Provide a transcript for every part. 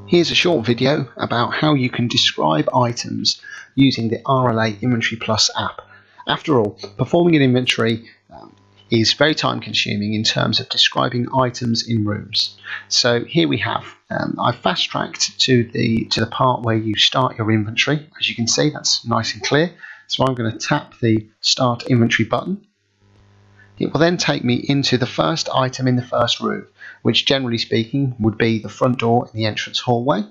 Here's a short video about how you can describe items using the RLA Inventory Plus app. After all, performing an inventory is very time consuming in terms of describing items in rooms. So here we have, I've fast tracked to the part where you start your inventory. As you can see, that's nice and clear. So I'm going to tap the Start Inventory button. It will then take me into the first item in the first room, which generally speaking would be the front door in the entrance hallway.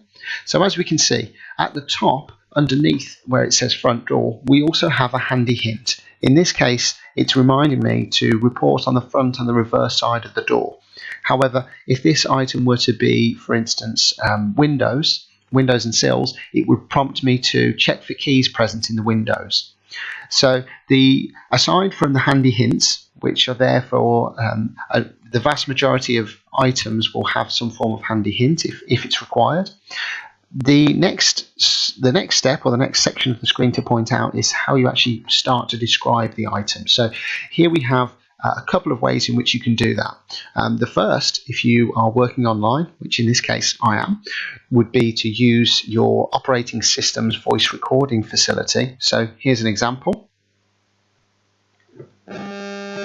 So as we can see, at the top, underneath where it says front door, we also have a handy hint. In this case, it's reminding me to report on the front and the reverse side of the door. However, if this item were to be, for instance, windows and sills, it would prompt me to check for keys present in the windows. So aside from the handy hints, which are there for the vast majority of items will have some form of handy hint if it's required. The next step, or the next section of the screen to point out, is how you actually start to describe the item. So here we have a couple of ways in which you can do that. The first, if you are working online, which in this case I am, would be to use your operating system's voice recording facility. So here's an example.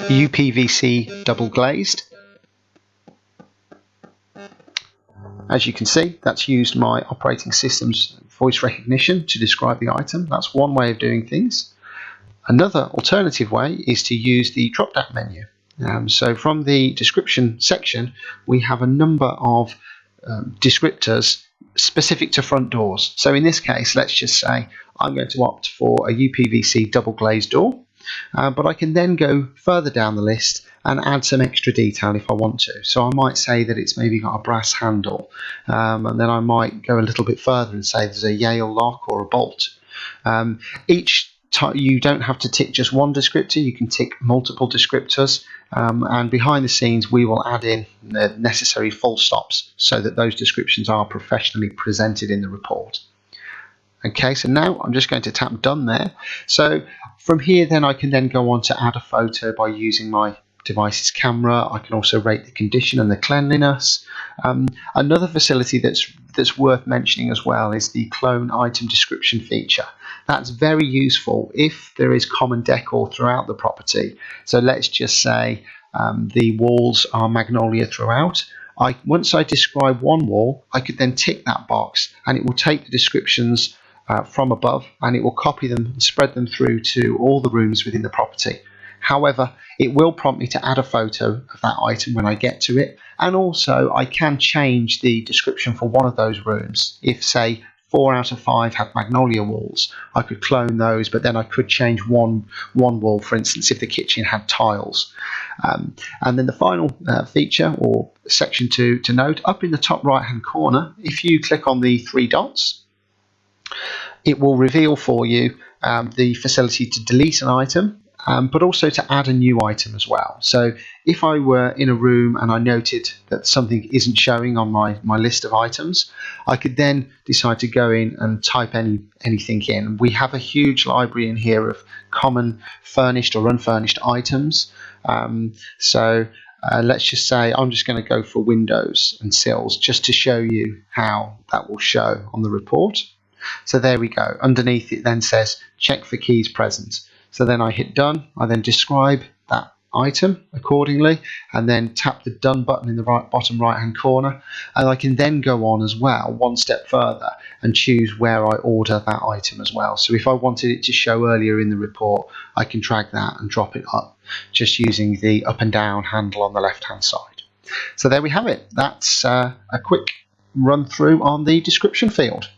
UPVC double glazed. As you can see, that's used my operating system's voice recognition to describe the item. That's one way of doing things. Another alternative way is to use the drop-down menu. So from the description section, we have a number of descriptors specific to front doors. So in this case, let's just say I'm going to opt for a UPVC double glazed door. But I can then go further down the list and add some extra detail if I want to. So I might say that it's maybe got a brass handle, and then I might go a little bit further and say there's a Yale lock or a bolt. You don't have to tick just one descriptor, you can tick multiple descriptors, and behind the scenes we will add in the necessary full stops so that those descriptions are professionally presented in the report. Okay, so now I'm just going to tap done there. So from here then I can then go on to add a photo by using my device's camera. I can also rate the condition and the cleanliness. Another facility that's worth mentioning as well is the clone item description feature. That's very useful if there is common decor throughout the property. So let's just say the walls are magnolia throughout. Once I describe one wall, I could then tick that box and it will take the descriptions from above and it will copy them and spread them through to all the rooms within the property. However, it will prompt me to add a photo of that item when I get to it, and also I can change the description for one of those rooms. If, say, 4 out of 5 had magnolia walls, I could clone those, but then I could change one wall, for instance, if the kitchen had tiles. And then the final feature or section to note, up in the top right hand corner, if you click on the 3 dots, it will reveal for you the facility to delete an item, but also to add a new item as well. So if I were in a room and I noted that something isn't showing on my list of items, I could then decide to go in and type anything in. We have a huge library in here of common furnished or unfurnished items. Let's just say I'm just going to go for windows and sills just to show you how that will show on the report. So there we go. Underneath it then says check for keys present. So then I hit done. I then describe that item accordingly and then tap the done button in the bottom right hand corner, and I can then go on as well one step further and choose where I order that item as well. So if I wanted it to show earlier in the report, I can drag that and drop it up just using the up and down handle on the left hand side. So there we have it. That's a quick run through on the description field.